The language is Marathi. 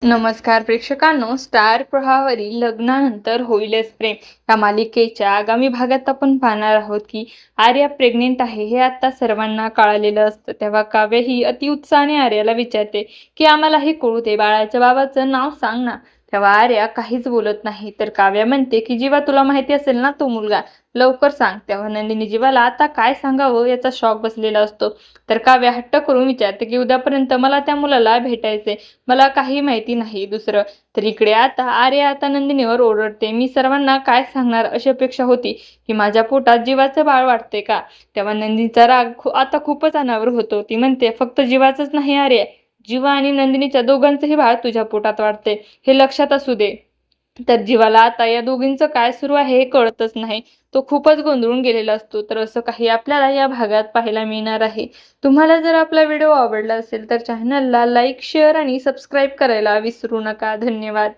नमस्कार प्रेक्षकांनो, स्टार प्रवाहावरील लग्नानंतर होईलच प्रेम या मालिकेच्या आगामी भागात आपण पाहणार आहोत की आर्या प्रेग्नेंट आहे हे आता सर्वांना कळालेलं असतं। तेव्हा काव्य ही अतिउत्साहाने आर्याला विचारते की आम्हाला हे कळू दे, बाळाच्या बाबाचं नाव सांग ना। तेव्हा आर्या काहीच बोलत नाही, तर काव्य म्हणते की जीवा तुला माहिती असेल ना तो मुलगा, लवकर सांग। तेव्हा नंदिनी जीवाला आता काय सांगावं याचा शॉक बसलेला असतो, तर काव्य हट्ट करून विचारते की उद्यापर्यंत मला त्या मुलाला भेटायचे, मला काही माहिती नाही दुसरं। तर इकडे आता नंदिनीवर ओरडते, मी सर्वांना काय सांगणार, अशी अपेक्षा होती की माझ्या पोटात जीवाचं बाळ वाटते का। तेव्हा नंदिनीचा राग आता खूपच अनावर होतो। ती म्हणते, फक्त जीवाचंच नाही आर्या, जीवा आणि नंदिनीच्या दोघांचंही बाळ तुझ्या पोटात वाटते, हे लक्षात असू दे। तर जीवाला आता या दोघींचं काय सुरू आहे हे कळतच नाही, तो खूपच गोंधळून गेलेला असतो। तर असं काही आपल्याला या भागात पाहायला मिळणार आहे। तुम्हाला जर आपला व्हिडिओ आवडला असेल तर चॅनलला लाईक, शेअर आणि सबस्क्राईब करायला विसरू नका। धन्यवाद।